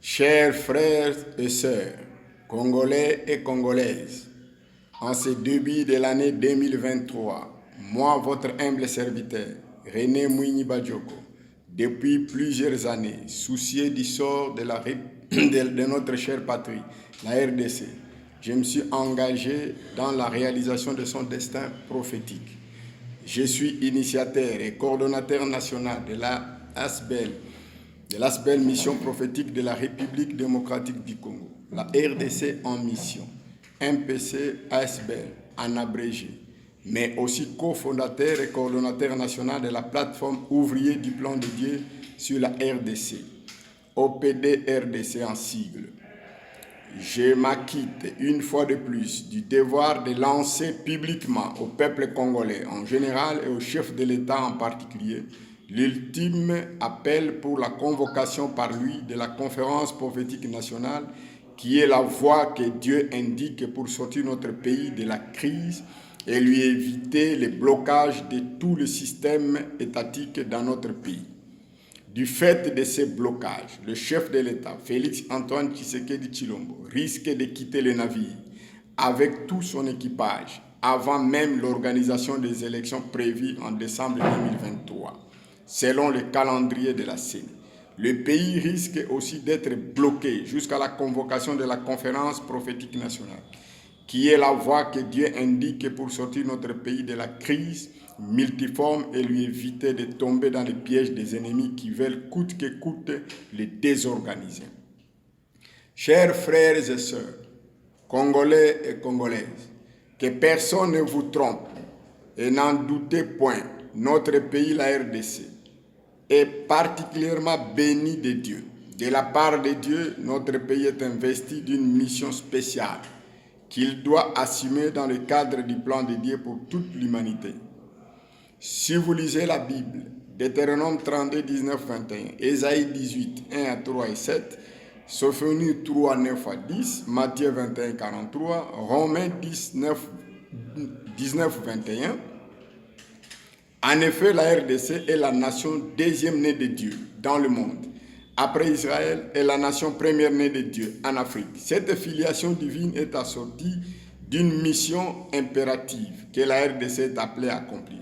Chers frères et sœurs, Congolais et Congolaises, en ce début de l'année 2023, moi, votre humble serviteur, René Mouini Badjoko, depuis plusieurs années, soucieux du sort de notre chère patrie, la RDC, je me suis engagé dans la réalisation de son destin prophétique. Je suis initiateur et coordonnateur national de l'ASBEL Mission prophétique de la République démocratique du Congo, la RDC en mission, MPC ASBEL en abrégé, mais aussi cofondateur et coordonnateur national de la plateforme ouvrier du plan de Dieu sur la RDC, OPD RDC en sigle. Je m'acquitte une fois de plus du devoir de lancer publiquement au peuple congolais en général et au chef de l'État en particulier l'ultime appel pour la convocation par lui de la conférence prophétique nationale qui est la voie que Dieu indique pour sortir notre pays de la crise et lui éviter les blocages de tout le système étatique dans notre pays. Du fait de ces blocages, le chef de l'État, Félix Antoine Tshisekedi Tshilombo, risque de quitter le navire avec tout son équipage avant même l'organisation des élections prévues en décembre 2023, selon le calendrier de la CENI. Le pays risque aussi d'être bloqué jusqu'à la convocation de la conférence prophétique nationale, qui est la voie que Dieu indique pour sortir notre pays de la crise multiforme et lui éviter de tomber dans les pièges des ennemis qui veulent coûte que coûte les désorganiser. Chers frères et sœurs, Congolais et Congolaises, que personne ne vous trompe et n'en doutez point, notre pays, la RDC, est particulièrement béni de Dieu. De la part de Dieu, notre pays est investi d'une mission spéciale qu'il doit assumer dans le cadre du plan de Dieu pour toute l'humanité. Si vous lisez la Bible, Deutéronome 32, 19, 21, Ésaïe 18, 1 à 3 et 7, Sophonie 3, 9 à 10, Matthieu 21, 43, Romains 19, 21, en effet, la RDC est la nation deuxième-née de Dieu dans le monde. Après Israël, est la nation première-née de Dieu en Afrique. Cette filiation divine est assortie d'une mission impérative que la RDC est appelée à accomplir.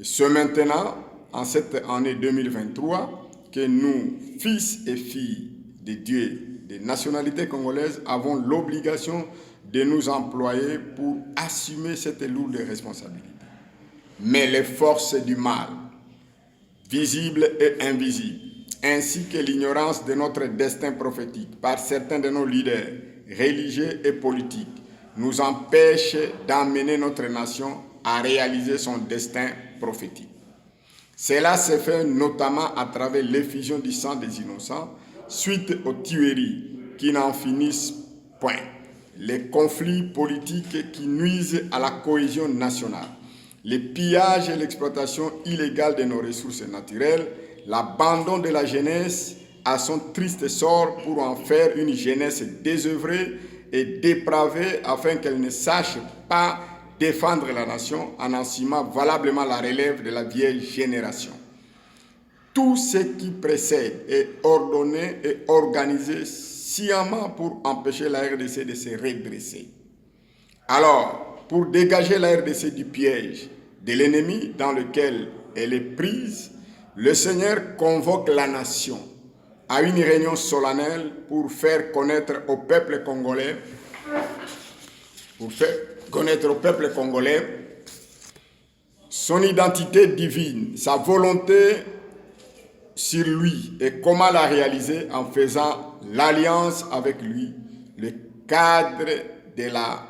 C'est maintenant, en cette année 2023, que nous, fils et filles de Dieu, des nationalités congolaises, avons l'obligation de nous employer pour assumer cette lourde responsabilité. Mais les forces du mal, visibles et invisibles, ainsi que l'ignorance de notre destin prophétique par certains de nos leaders religieux et politiques, nous empêchent d'amener notre nation à réaliser son destin prophétique. Cela se fait notamment à travers l'effusion du sang des innocents suite aux tueries qui n'en finissent point, les conflits politiques qui nuisent à la cohésion nationale, les pillages et l'exploitation illégale de nos ressources naturelles, l'abandon de la jeunesse à son triste sort pour en faire une jeunesse désœuvrée et dépravée afin qu'elle ne sache pas défendre la nation en assumant valablement la relève de la vieille génération. Tout ce qui précède est ordonné et organisé sciemment pour empêcher la RDC de se redresser. Alors, pour dégager la RDC du piège de l'ennemi dans lequel elle est prise, le Seigneur convoque la nation à une réunion solennelle pour faire connaître au peuple congolais, son identité divine, sa volonté sur lui et comment la réaliser en faisant l'alliance avec lui, le cadre de la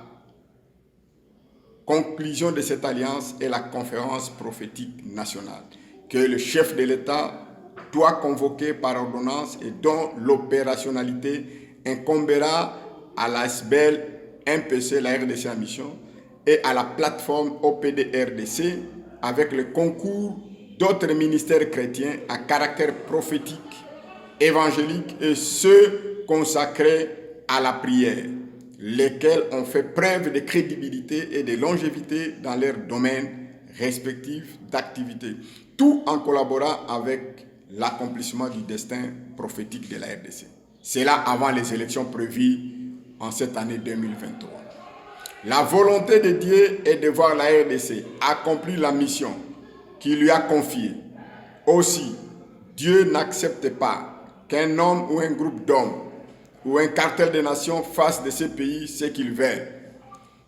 conclusion de cette alliance est la conférence prophétique nationale que le chef de l'État doit convoquer par ordonnance et dont l'opérationnalité incombera à l'ASBEL, MPC, la RDC en mission, et à la plateforme OPD RDC avec le concours d'autres ministères chrétiens à caractère prophétique, évangélique et ceux consacrés à la prière, lesquels ont fait preuve de crédibilité et de longévité dans leurs domaines respectifs d'activité, tout en collaborant avec l'accomplissement du destin prophétique de la RDC. Cela avant les élections prévues en cette année 2023. La volonté de Dieu est de voir la RDC accomplir la mission qu'il lui a confiée. Aussi, Dieu n'accepte pas qu'un homme ou un groupe d'hommes ou un cartel de nations fasse de ce pays ce qu'il veut.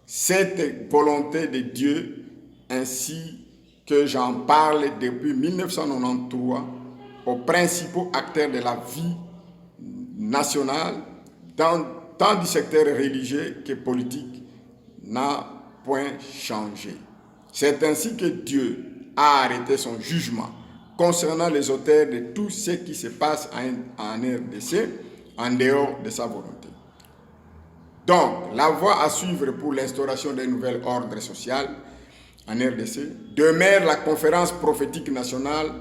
Cette volonté de Dieu, ainsi que j'en parle depuis 1993 aux principaux acteurs de la vie nationale, tant du secteur religieux que politique, n'a point changé. C'est ainsi que Dieu a arrêté son jugement concernant les auteurs de tout ce qui se passe en RDC en dehors de sa volonté. Donc, la voie à suivre pour l'instauration d'un nouvel ordre social en RDC demeure la conférence prophétique nationale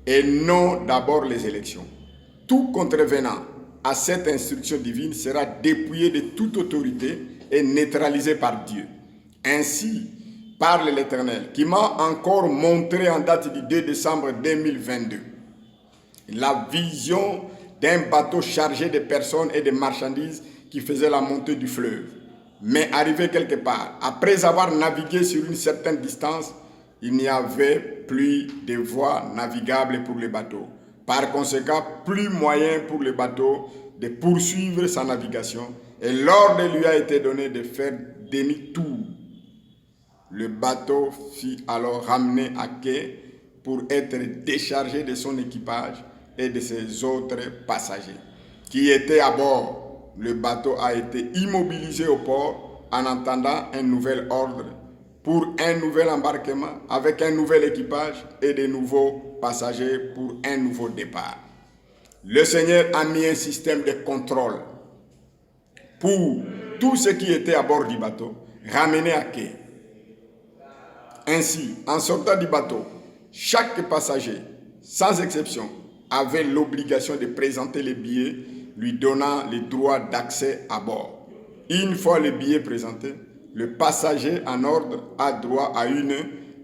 et non d'abord les élections. Tout contrevenant à cette instruction divine sera dépouillé de toute autorité et neutralisé par Dieu. Ainsi, parle l'Éternel, qui m'a encore montré en date du 2 décembre 2022 la vision d'un bateau chargé de personnes et de marchandises qui faisait la montée du fleuve. Mais arrivé quelque part, après avoir navigué sur une certaine distance, il n'y avait plus de voie navigable pour les bateaux. Par conséquent, plus moyen pour le bateau de poursuivre sa navigation. Et l'ordre lui a été donné de faire demi-tour. Le bateau fut alors ramené à quai pour être déchargé de son équipage et de ses autres passagers qui étaient à bord. Le bateau a été immobilisé au port en attendant un nouvel ordre pour un nouvel embarquement avec un nouvel équipage et de nouveaux passagers pour un nouveau départ. Le Seigneur a mis un système de contrôle pour tous ceux qui étaient à bord du bateau, ramenés à quai. Ainsi, en sortant du bateau, chaque passager, sans exception, avait l'obligation de présenter les billets lui donnant le droit d'accès à bord. Une fois le billet présenté, le passager en ordre a droit à une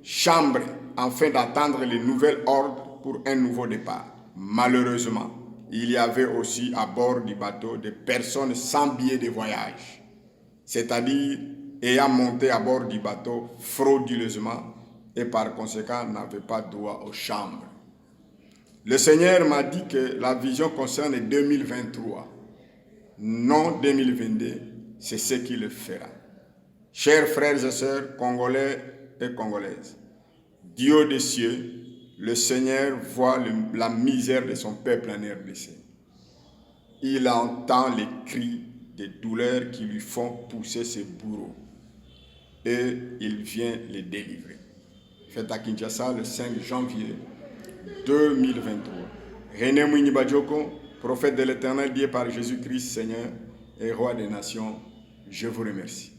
chambre afin d'attendre le nouvel ordre pour un nouveau départ. Malheureusement, il y avait aussi à bord du bateau des personnes sans billet de voyage, c'est-à-dire ayant monté à bord du bateau frauduleusement et par conséquent n'avaient pas droit aux chambres. Le Seigneur m'a dit que la vision concerne 2023, non 2022, c'est ce qu'il fera. Chers frères et sœurs congolais et congolaises, Dieu des cieux, le Seigneur voit la misère de son peuple en RDC. Il entend les cris de douleur qui lui font pousser ses bourreaux et il vient les délivrer. Fête à Kinshasa le 5 janvier 2023. René Mwini Badioko, prophète de l'Éternel, dit par Jésus-Christ, Seigneur et Roi des nations, je vous remercie.